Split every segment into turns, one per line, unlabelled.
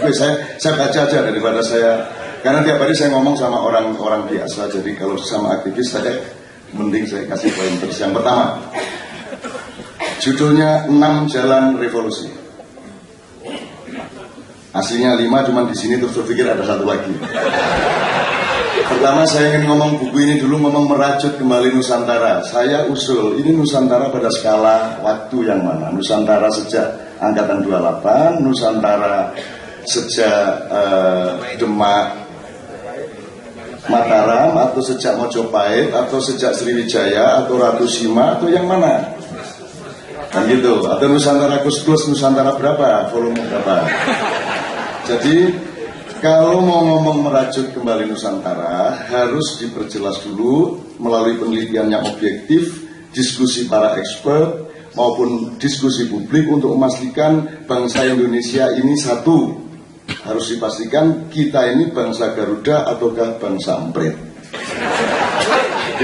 Oke, saya baca aja daripada saya, karena tiap hari saya ngomong sama orang-orang biasa, jadi kalau sama aktivis saya mending saya kasih pointers. Yang pertama, judulnya 6 Jalan Revolusi. Aslinya 5, cuman di sini terus berpikir ada satu lagi. Pertama saya ingin ngomong buku ini dulu, ngomong merajut kembali Nusantara. Saya usul, ini Nusantara pada skala waktu yang mana? Nusantara sejak Angkatan 28, Nusantara sejak Demak Mataram, atau sejak Mojopahit, atau sejak Sriwijaya, atau Ratu Sima, atau yang mana? Kan gitu, atau Nusantara Kus-Kus, Nusantara berapa, volume berapa? Jadi kalau mau ngomong merajut kembali Nusantara harus diperjelas dulu melalui penelitian yang objektif, diskusi para expert maupun diskusi publik untuk memastikan bangsa Indonesia ini satu. Harus dipastikan kita ini bangsa Garuda ataukah bangsa Emprit. 2.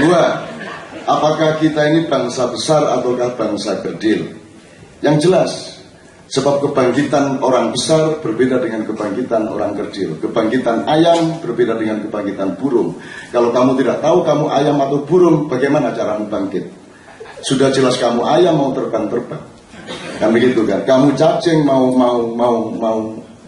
Apakah kita ini bangsa besar ataukah bangsa kecil? Yang jelas, sebab kebangkitan orang besar berbeda dengan kebangkitan orang kecil. Kebangkitan ayam berbeda dengan kebangkitan burung. Kalau kamu tidak tahu kamu ayam atau burung, bagaimana cara bangkit? Sudah jelas kamu ayam mau terbang-terbang. Kan begitu kan? Kamu cacing mau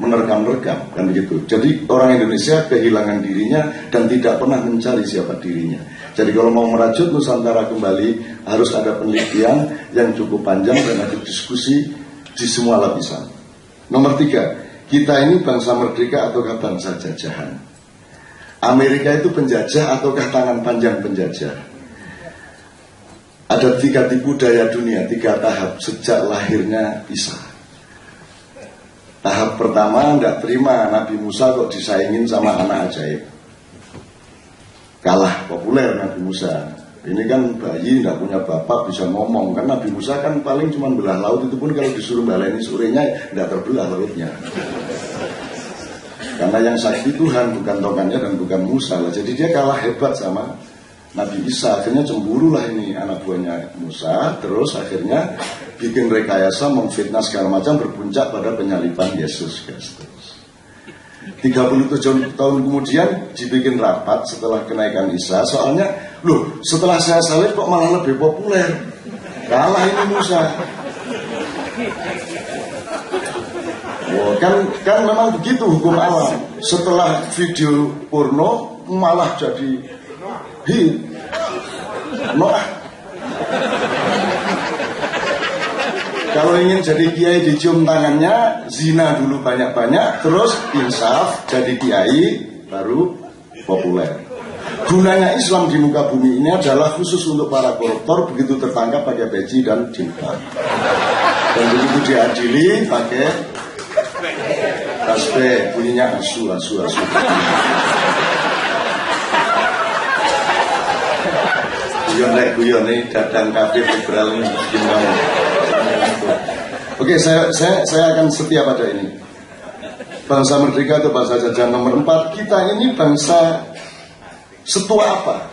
menerkam-nerkam, kan begitu. Jadi orang Indonesia kehilangan dirinya dan tidak pernah mencari siapa dirinya. Jadi kalau mau merajut Nusantara kembali harus ada penelitian yang cukup panjang dan ada diskusi di semua lapisan. Nomor 3, kita ini bangsa merdeka ataukah bangsa jajahan? Amerika itu penjajah ataukah tangan panjang penjajah? Ada 3 tipu daya dunia, 3 tahap sejak lahirnya Isa. Tahap pertama, tidak terima Nabi Musa kok disaingin sama anak ajaib. Kalah populer Nabi Musa. Ini kan bayi tidak punya bapak bisa ngomong. Kan Nabi Musa kan paling cuma belah laut, itu pun kalau disuruh baleni sorenya tidak terbelah lautnya. Karena yang sakti Tuhan bukan tokannya dan bukan Musa lah. Jadi dia kalah hebat sama Nabi Isa. Akhirnya cemburu lah ini anak buahnya Musa. Terus akhirnya bikin rekayasa, memfitnah segala macam, berpuncak pada penyaliban Yesus Kristus. 37 tahun kemudian dibikin rapat setelah kenaikan Isa. Soalnya, loh setelah saya salib kok malah lebih populer. Kalah ini Musa. Oh, kan memang begitu hukum alam. Setelah video porno malah jadi hit. Noah. Kalau ingin jadi kiai dicium tangannya, zina dulu banyak-banyak, terus insaf jadi kiai baru populer. Gunanya Islam di muka bumi ini adalah khusus untuk para koruptor, begitu tertangkap pakai peci dan jilbab. Dan begitu diadili pakai tasbih, bunyinya asu. Guyon nih dadang kafir liberal ini gimana? Oke, saya akan setia pada ini. Bangsa merdeka atau bangsa jajahan. Nomor 4, kita ini bangsa setua apa?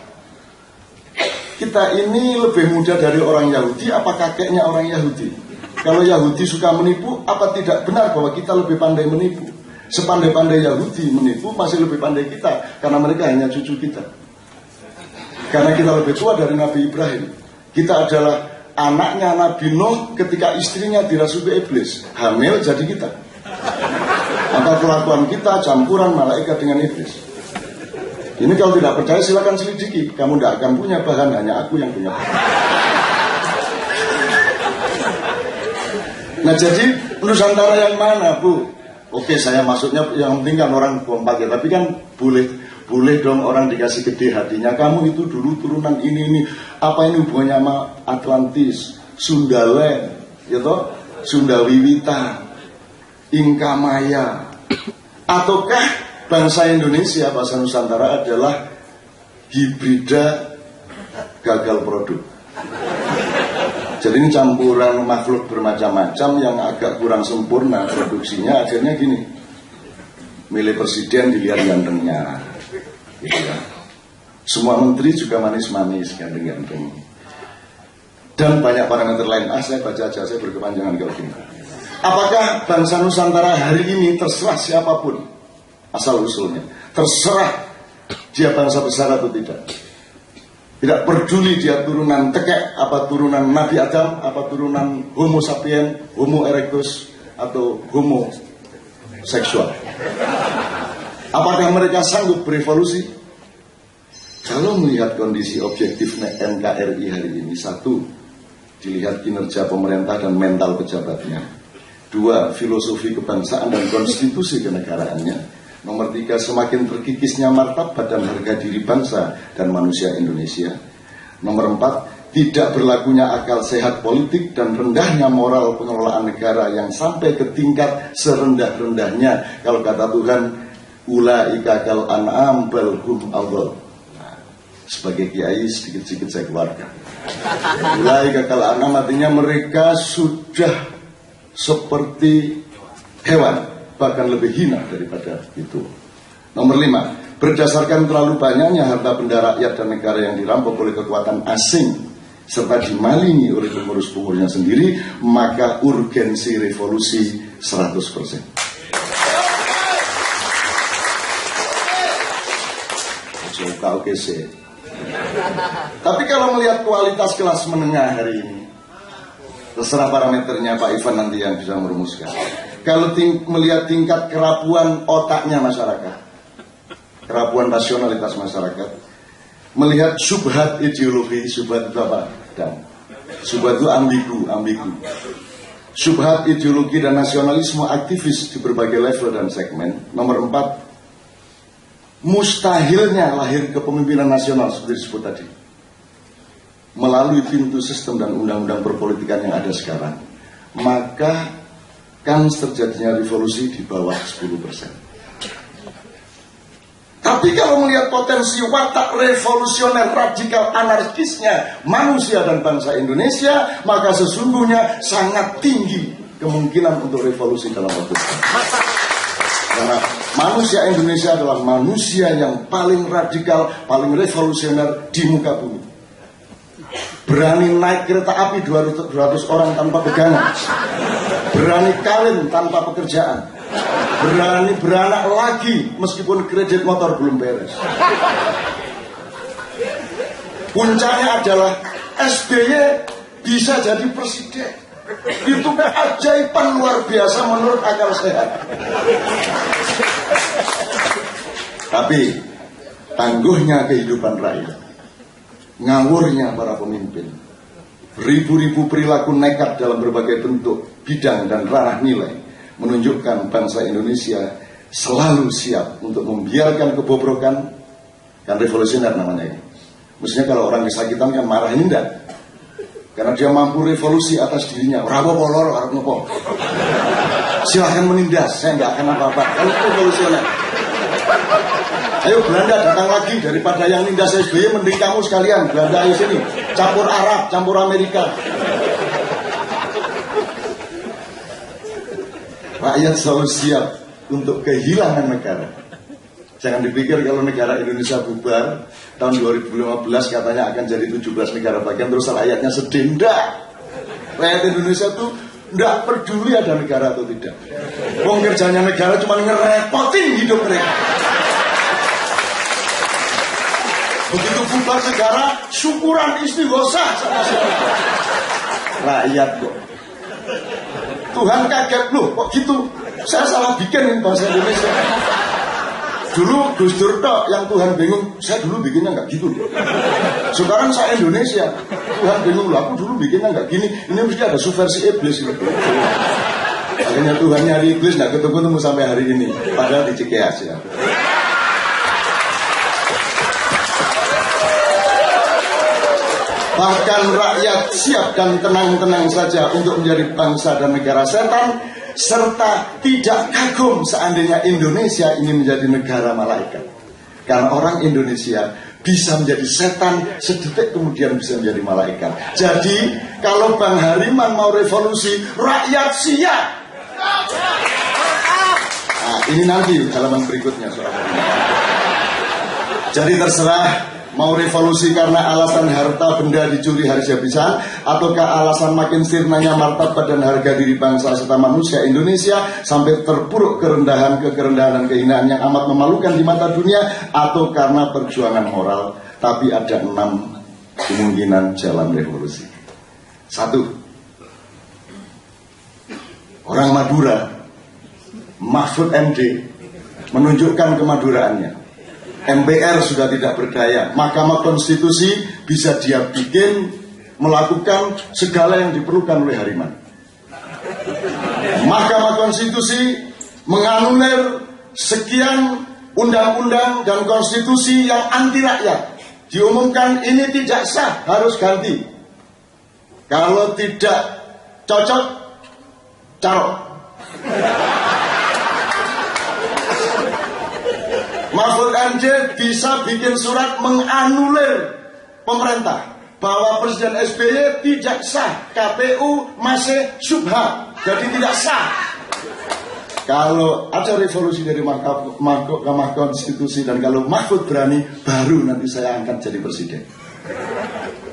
Kita ini lebih muda dari orang Yahudi, apa kakeknya orang Yahudi? Kalau Yahudi suka menipu, apa tidak benar bahwa kita lebih pandai menipu? Sepandai-pandai Yahudi menipu, masih lebih pandai kita, karena mereka hanya cucu kita. Karena kita lebih tua dari Nabi Ibrahim. Kita adalah anaknya Nabi Nuh ketika istrinya dirasuki iblis. Hamil jadi kita. Maka kelakuan kita campuran malaikat dengan iblis. Ini kalau tidak percaya silakan selidiki. Kamu tidak akan punya bahan, hanya aku yang punya bahan. Nah jadi Nusantara yang mana, Bu? Oke, saya maksudnya yang penting kan orang kompak ya. Tapi kan boleh dong orang dikasih gede hatinya. Kamu itu dulu turunan ini. Apa ini hubungannya sama Atlantis, Sundaland, ya toh? Sundawiwitan, Inkamaya. Ataukah bangsa Indonesia, bangsa Nusantara adalah hibrida gagal produk? Jadi ini campuran makhluk bermacam-macam yang agak kurang sempurna produksinya. Akhirnya gini, milih presiden dilihat gantengnya, gitu ya. Semua menteri juga manis-manis, ganteng-ganteng. Dan banyak parameter lain. Saya baca aja, saya berkepanjangan kalau gini. Apakah bangsa Nusantara hari ini terserah siapapun asal-usulnya, terserah dia bangsa besar atau tidak, tidak peduli dia turunan tekek, apa turunan Nabi Adam, apa turunan Homo sapien, Homo erectus, atau Homo seksual. Apakah mereka sanggup berevolusi? Kalau melihat kondisi objektif NKRI hari ini, satu, dilihat kinerja pemerintah dan mental pejabatnya. Dua, filosofi kebangsaan dan konstitusi kenegaraannya. Nomor tiga, semakin terkikisnya martabat dan harga diri bangsa dan manusia Indonesia. Nomor empat, tidak berlakunya akal sehat politik dan rendahnya moral pengelolaan negara yang sampai ke tingkat serendah-rendahnya. Kalau kata Tuhan, ulaika kal an'am bal hum adall. Sebagai kiai sedikit-sedikit saya keluarkan. Ulaika kal an'am artinya mereka sudah seperti hewan, bahkan lebih hina daripada itu. Nomor 5, berdasarkan terlalu banyaknya harta benda rakyat dan negara yang dirampok oleh kekuatan asing serta dimalingi oleh pengurus-pengurusnya sendiri, maka urgensi revolusi 100%. Oke sih. Tapi kalau melihat kualitas kelas menengah hari ini, terserah parameternya Pak Ivan nanti yang bisa merumuskan. Kalau melihat tingkat kerapuan otaknya masyarakat, kerapuan rasionalitas masyarakat, melihat subhat ideologi, subhat itu apa? Dan subhat itu ambigu. Subhat ideologi dan nasionalisme aktivis di berbagai level dan segmen. Nomor 4, mustahilnya lahir kepemimpinan nasional seperti disebut tadi melalui pintu sistem dan undang-undang perpolitikan yang ada sekarang, maka kan terjadinya revolusi di bawah 10%. Tapi kalau melihat potensi watak revolusioner radikal anarkisnya manusia dan bangsa Indonesia, maka sesungguhnya sangat tinggi kemungkinan untuk revolusi dalam waktu dekat. Karena manusia Indonesia adalah manusia yang paling radikal, paling revolusioner di muka bumi. Berani naik kereta api 200 orang tanpa pegangan, berani kawin tanpa pekerjaan, berani beranak lagi meskipun kredit motor belum beres. Puncaknya adalah SBY bisa jadi presiden. Itu keajaiban luar biasa menurut akal sehat. Tapi tangguhnya kehidupan rakyat, ngawurnya para pemimpin, ribu-ribu perilaku nekat dalam berbagai bentuk, bidang dan ranah nilai menunjukkan bangsa Indonesia selalu siap untuk membiarkan kebobrokan, kan revolusioner namanya ini. Mestinya kalau orang kesakitan kan marah, ini enggak, karena dia mampu revolusi atas dirinya. Silahkan menindas, saya nggak akan apa-apa. Kalau revolusioner, ayo Belanda datang lagi, daripada yang nindas SBY mending kamu sekalian Belanda ayo sini, campur Arab, campur Amerika. Rakyat selalu siap untuk kehilangan negara. Jangan dipikir kalau negara Indonesia bubar tahun 2015 katanya akan jadi 17 negara bagian terus rakyatnya sedih. Enggak. Rakyat Indonesia tuh enggak peduli ada negara atau tidak. Wong kerjanya negara cuma ngerepotin hidup mereka. Begitu bubar negara, syukuran istighosah sama siapa? Rakyat kok. Tuhan kaget loh, kok gitu? Saya salah bikin bahasa Indonesia. Dulu Gus Dur yang Tuhan bingung, saya dulu bikinnya nggak gitu loh. Sekarang saya Indonesia, Tuhan bingung loh, aku dulu bikinnya nggak gini. Ini mesti ada subversi iblis gitu. Akhirnya Tuhan nyari iblis nggak ketemu sampai hari ini, padahal di Cikeas ya. Bahkan rakyat siap dan tenang-tenang saja untuk menjadi bangsa dan negara setan, serta tidak kagum seandainya Indonesia ini menjadi negara malaikat. Karena orang Indonesia bisa menjadi setan, sedetik kemudian bisa menjadi malaikat. Jadi kalau Bang Hariman mau revolusi, rakyat siap. Nah, ini nanti halaman berikutnya soal ini. Jadi terserah Mau revolusi karena alasan harta benda dicuri habis-habisan, ataukah alasan makin sirnanya martabat dan harga diri bangsa serta manusia Indonesia sampai terpuruk kerendahan dan kehinaan yang amat memalukan di mata dunia, atau karena perjuangan moral. Tapi ada 6 kemungkinan jalan revolusi. 1. Orang Madura, Mahfud MD, menunjukkan kemaduraannya. MPR sudah tidak berdaya, Mahkamah Konstitusi bisa dia bikin melakukan segala yang diperlukan oleh Hariman. Mahkamah Konstitusi menganulir sekian undang-undang dan konstitusi yang anti rakyat. Diumumkan ini tidak sah, harus ganti. Kalau tidak cocok, carok. Mahfud MD bisa bikin surat menganulir pemerintah bahwa Presiden SBY tidak sah, KPU masih syubhat, jadi tidak sah. Kalau ada revolusi dari Mahkamah Konstitusi dan kalau Mahfud berani, baru nanti saya angkat jadi presiden.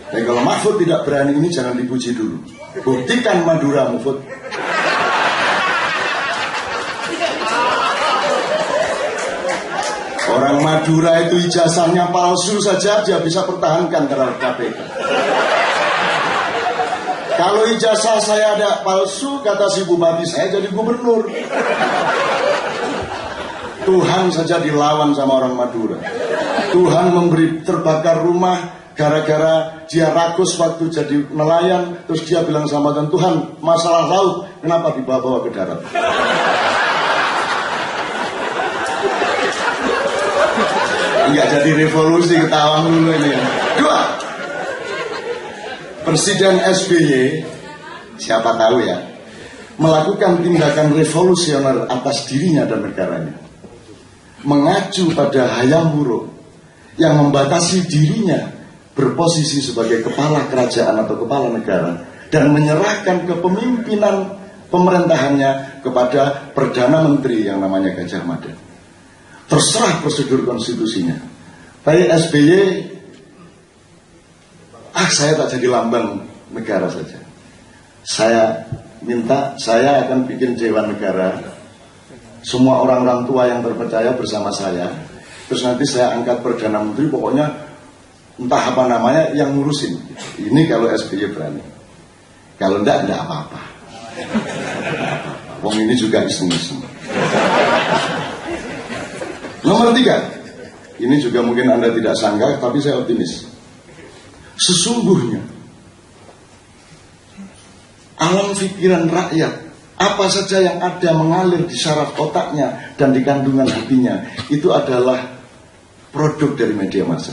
Dan kalau Mahfud tidak berani, ini jangan dipuji dulu. Buktikan Madura, Mahfud. Orang Madura itu ijazahnya palsu saja dia bisa pertahankan terhadap KPK. Kalau ijazah saya ada palsu, kata si bupati, saya jadi gubernur. Tuhan saja dilawan sama orang Madura. Tuhan memberi terbakar rumah gara-gara dia rakus waktu jadi nelayan. Terus dia bilang sama Tuhan, masalah laut kenapa dibawa-bawa ke darat? Enggak jadi revolusi, ketawa dulu ini ya. 2. Presiden SBY, siapa tahu ya, melakukan tindakan revolusioner atas dirinya dan negaranya, mengacu pada hayam wuruk yang membatasi dirinya berposisi sebagai kepala kerajaan atau kepala negara dan menyerahkan kepemimpinan pemerintahannya kepada Perdana Menteri yang namanya Gajah Mada. Terserah prosedur konstitusinya. Tapi SBY, saya tak jadi lambang negara saja. Saya minta, saya akan bikin Dewan Negara. Semua orang-orang tua yang terpercaya bersama saya. Terus nanti saya angkat Perdana Menteri, pokoknya entah apa namanya yang ngurusin. Ini kalau SBY berani. Kalau enggak apa-apa. Wong ini juga iseng-iseng. Nomor 3, ini juga mungkin Anda tidak sangka, tapi saya optimis. Sesungguhnya alam pikiran rakyat, apa saja yang ada mengalir di saraf otaknya dan di kandungan hatinya, itu adalah produk dari media massa.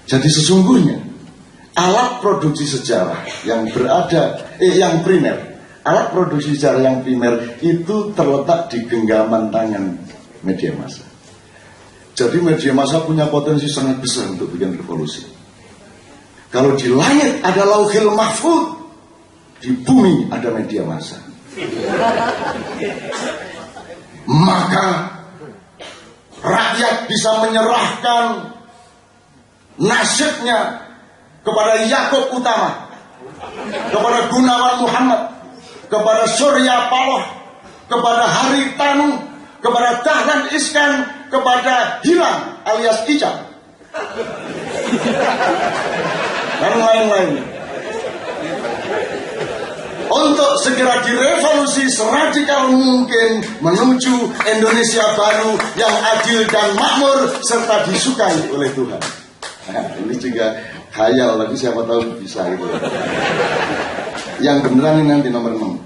Jadi sesungguhnya alat produksi sejarah yang yang primer, alat produksi sejarah yang primer itu terletak di genggaman tangan media massa. Jadi media massa punya potensi sangat besar untuk bikin revolusi. Kalau di langit ada lauhil mahfud, di bumi ada media massa. Maka rakyat bisa menyerahkan nasibnya kepada Yakub Utama, kepada Gunawan Muhammad, kepada Surya Paloh, kepada Haritanu, kepada Dahlan Iskan, kepada Hilang alias Icam, dan lain-lain, untuk segera direvolusi seradikal mungkin menuju Indonesia baru yang adil dan makmur serta disukai oleh Tuhan. Nah, ini juga khayal, tapi siapa tahu bisa gitu. Yang beneran ini nanti nomor 6.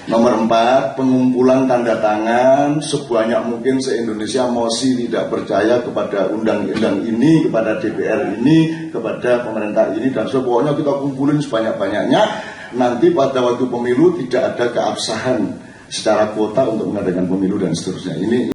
Nomor 4, pengumpulan tanda tangan sebanyak mungkin se-Indonesia mosi tidak percaya kepada undang-undang ini, kepada DPR ini, kepada pemerintah ini, dan pokoknya kita kumpulin sebanyak-banyaknya. Nanti pada waktu pemilu tidak ada keabsahan secara kuota untuk mengadakan pemilu dan seterusnya. Ini